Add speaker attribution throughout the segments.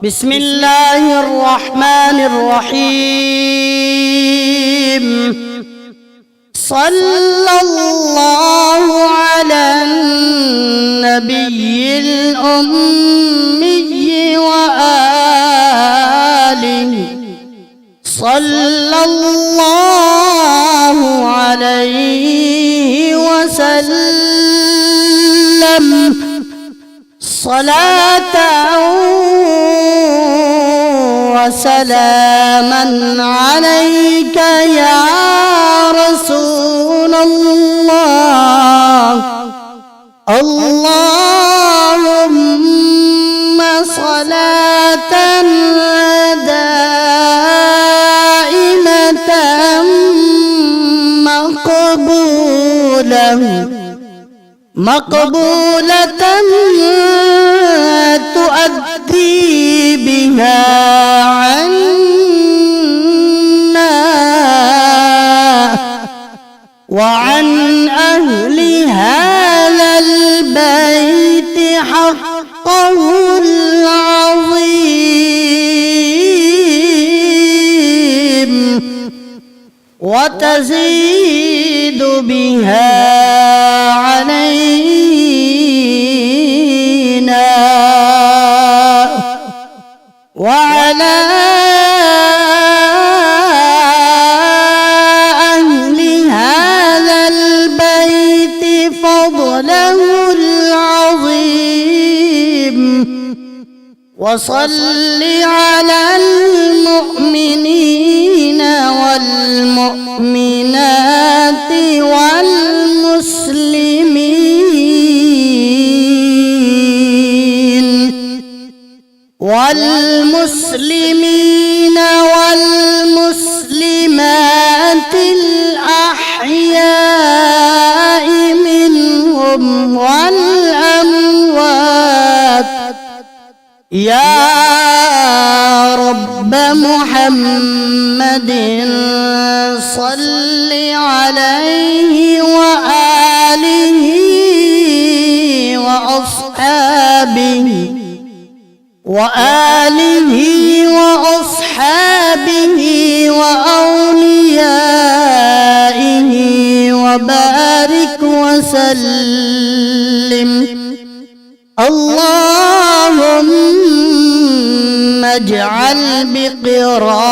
Speaker 1: بسم الله الرحمن الرحيم. صلى الله على النبي الأمي وآله، صلى الله عليه وسلم صلاة وسلاما عليك يا رسول الله. اللهم صلاة دائمة مقبولة تؤدي بها عنا وعن أهل هذا البيت حقه العظيم، وتزيد بها علينا وعلى أهل هذا البيت فضله العظيم. وصل على المؤمنين والمؤمنات والمسلمين والمسلمات الأحياء منهم والأموات، يا رب محمد صل عليه وآله وأصحابه وأوليائه وبارك وسلم. اللهم اجعل بقراءتها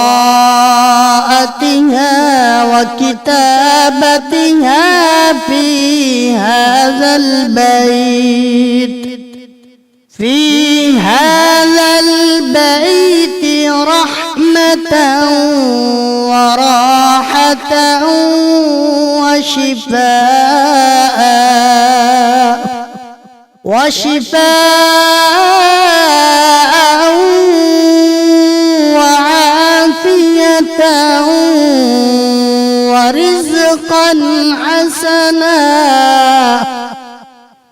Speaker 1: وكتابتها في هذا البيت رحمة وراحة وشفاء وعافية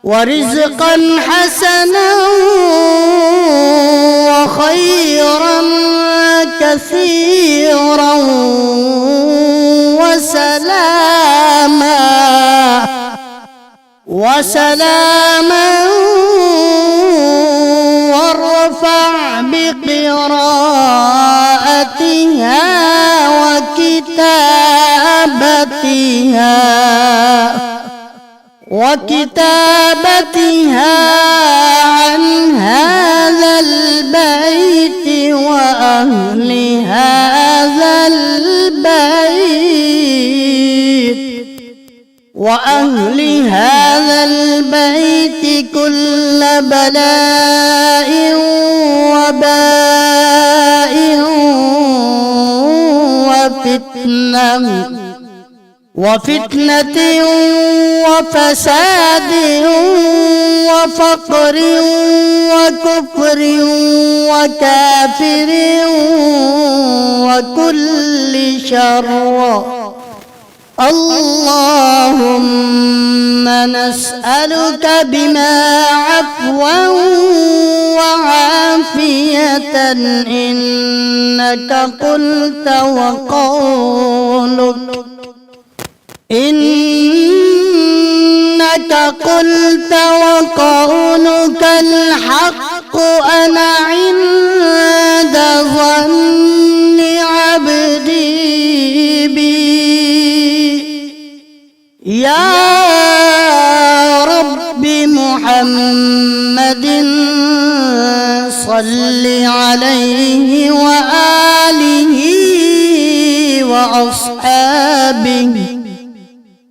Speaker 1: ورزقا حسنا وخيرا كثيرا وسلاما وارفع بقراءتها وكتابتها عن هذا البيت وأهل هذا البيت كل بلاء وباء وفتنة وفساد وفقر وكفر وكافر وكل شر. اللهم نسألك بما عفوا وعافية إنك قلت وقولك الحق أنعم صل عليه وآله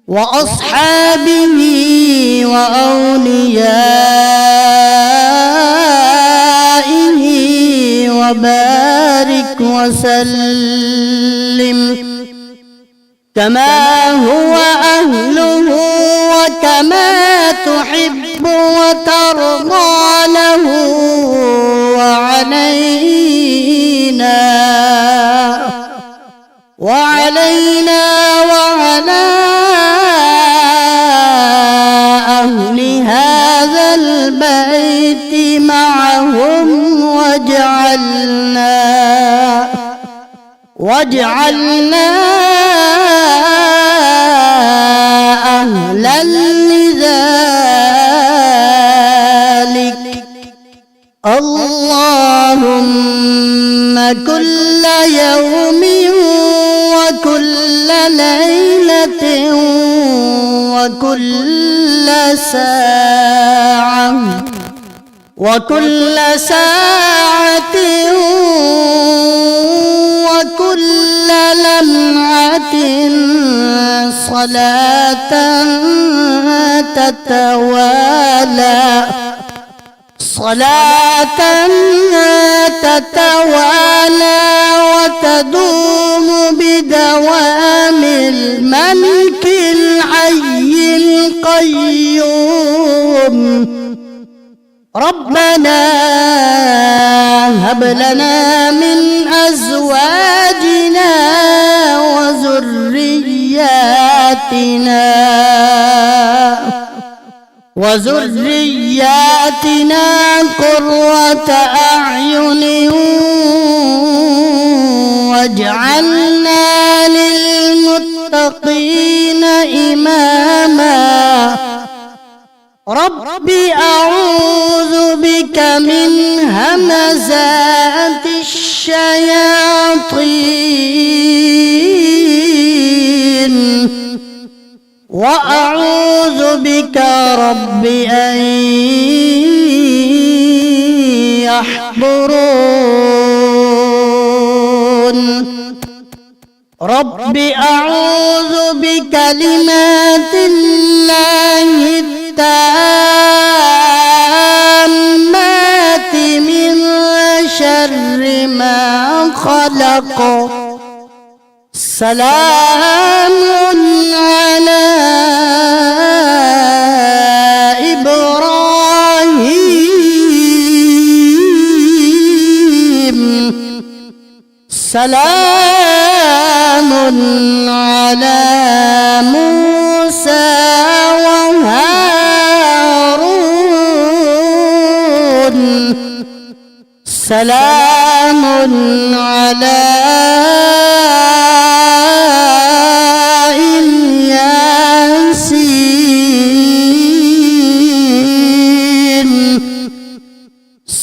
Speaker 1: وأصحابه وأوليائه وبارك وسلم كما هو أهله وكما تحب وترضى له وعلينا وعلى أهل هذا البيت معهم واجعلنا أهلا لذلك. اللهم كل يوم وكل ليلة وكل ساعة وكل لمعة صلاة تتوالى وتدوم بدوام الملك الحي القيوم. ربنا هب لنا من أزواجنا وذرياتنا قرة أعين واجعلنا للمتقين إماما. رب أعوذ بك من همزات الشياطين وأعوذ بك رب أن يحضرون. رب أعوذ بكلمات الله التامات من شر ما خلق. سلام على إبراهيم سلام على موسى وهارون سلام على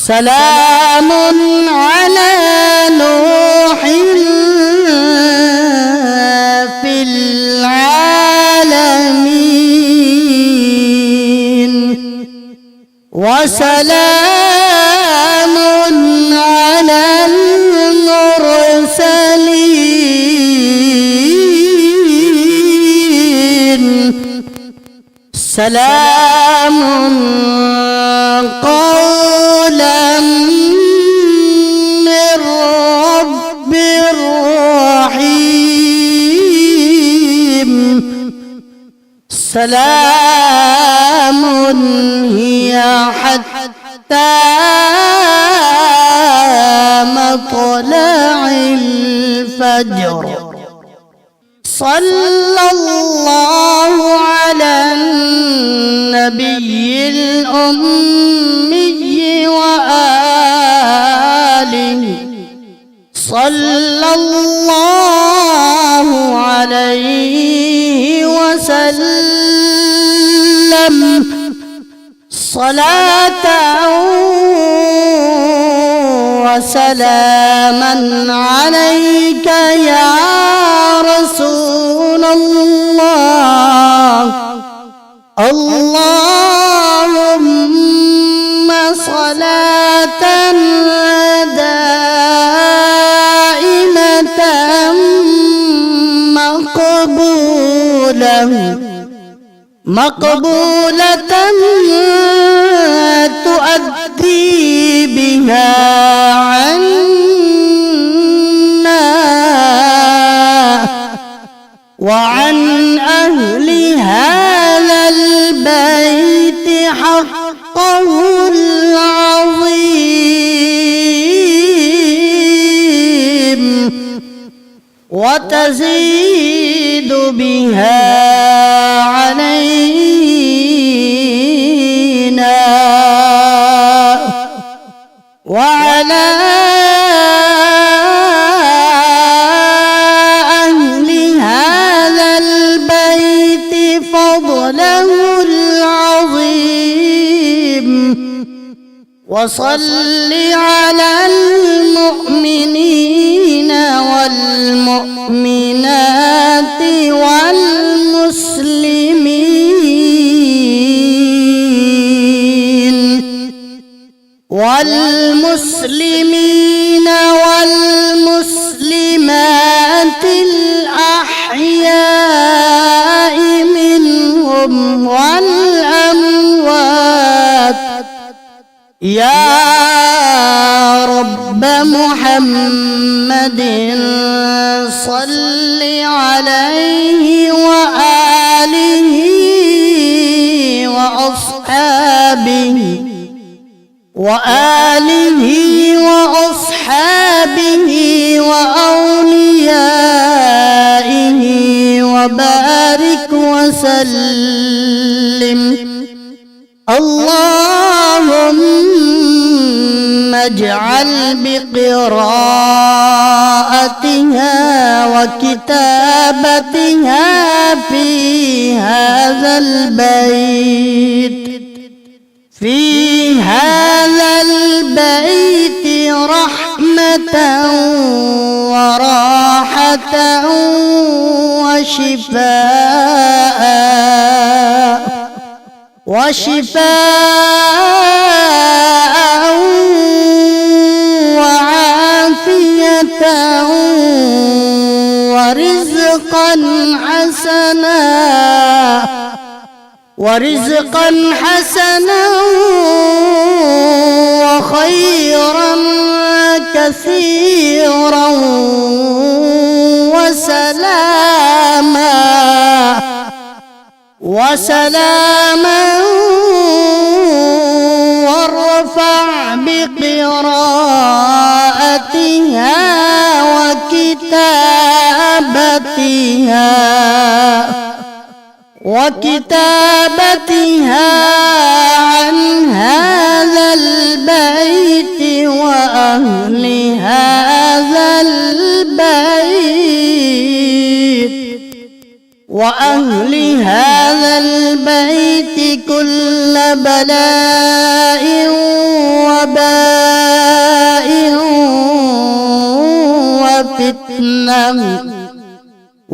Speaker 1: سلام على نوح في العالمين وسلام على المرسلين سلام قولا من رب رحيم. سلام هي حتى مطلع الفجر. صلى الله على النبي الأمي وآله صلى الله عليه وسلم صلاة وسلاما عليك يا رسول الله. اللهم صلاة مقبولة تؤدي بها عنا وعن أهل هذا البيت حقه العظيم وتزيد بها علينا وعلى أهل هذا البيت فضله العظيم وصل على المؤمنين والمؤمنات والمسلمين والمسلمات الأحياء منهم والأموات يا رب محمد صل عليه وآله وأصحابه وأوليائه وبارك وسلم اللهم اجعل بقراءتها وكتابتها في هذا البيت رحمة وراحة وشفاء وعافية ورزقا حسنا وخيرا كثيرا وسلاما وارفع بقراءتها وكتابتها عن هذا البيت وأهل هذا البيت كل بلاء وباء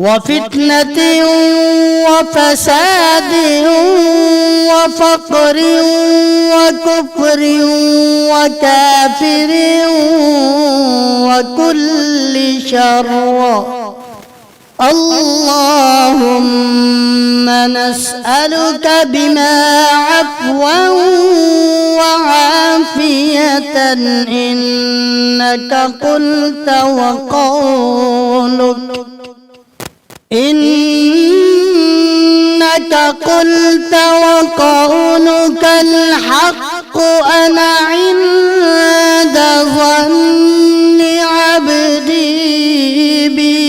Speaker 1: وفتنة وفساد وفقر وكفر وكافر وكل شر اللهم نسألك بما عفوا وعافية إنك قلت وقولك الحق أنا عند ظن عبدي بي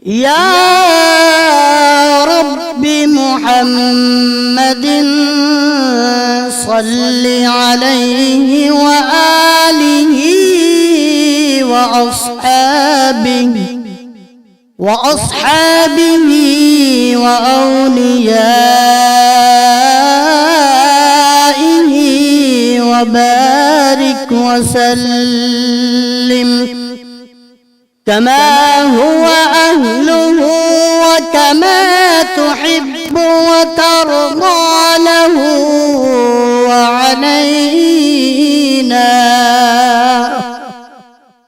Speaker 1: يا رب محمد صل عليه وآله وأصحابه وأوليائه وبارك وسلم كما هو أهله وكما تحب وترضى له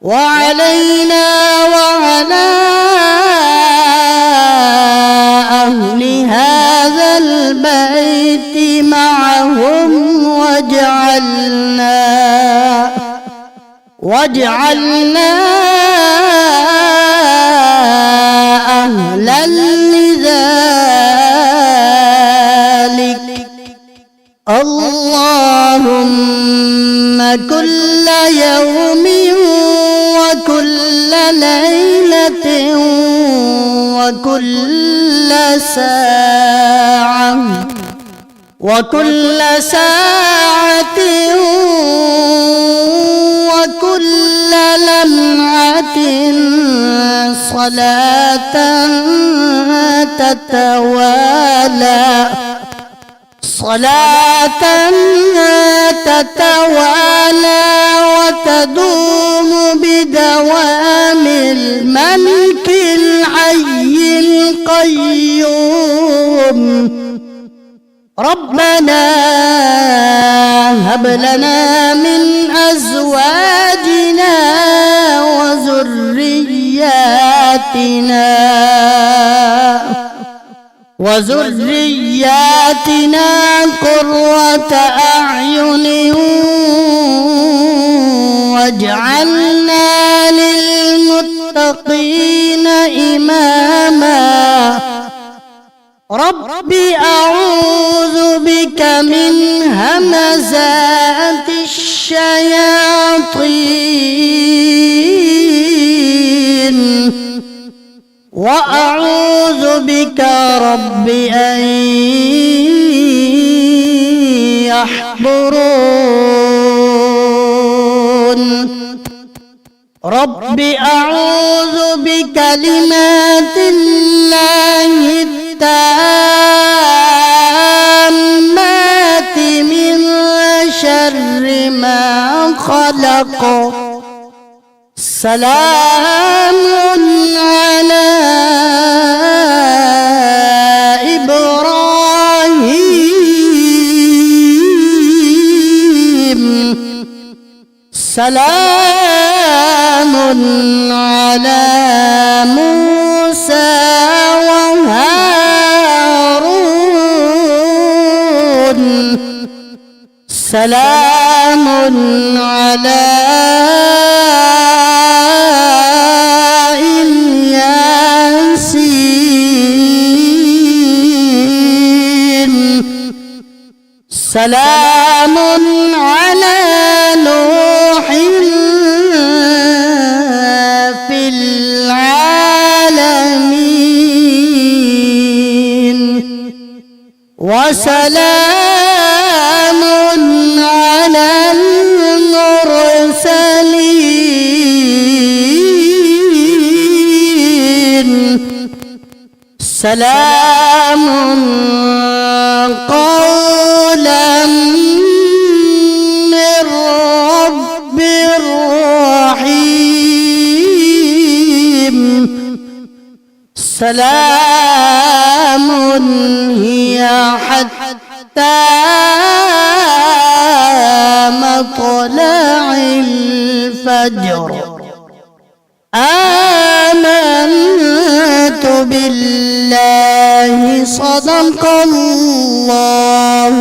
Speaker 1: وعلينا وعلى أهل واجعلنا أهلا لذلك. اللهم كل يوم وكل ليلة وكل ساعة وكل لمعة صلاة تتوالى وتدوم بدوام الملك الحي القيوم. ربنا هب لنا من أزواجنا وذرياتنا قرة أعين واجعلنا للمتقين إماما. رب أعوذ بك من همزات الشياطين وأعوذ بك رب أن يحضرون. رب أعوذ بكلمات الله التامات من شر ما خلق. سلام على إبراهيم سلام على موسى وهارون سلام على سلام على نوح في العالمين وسلام على المرسلين. سلام قولا من رب رحيم. سلام هي حتى مطلع الفجر. آمنت بالله صدق الله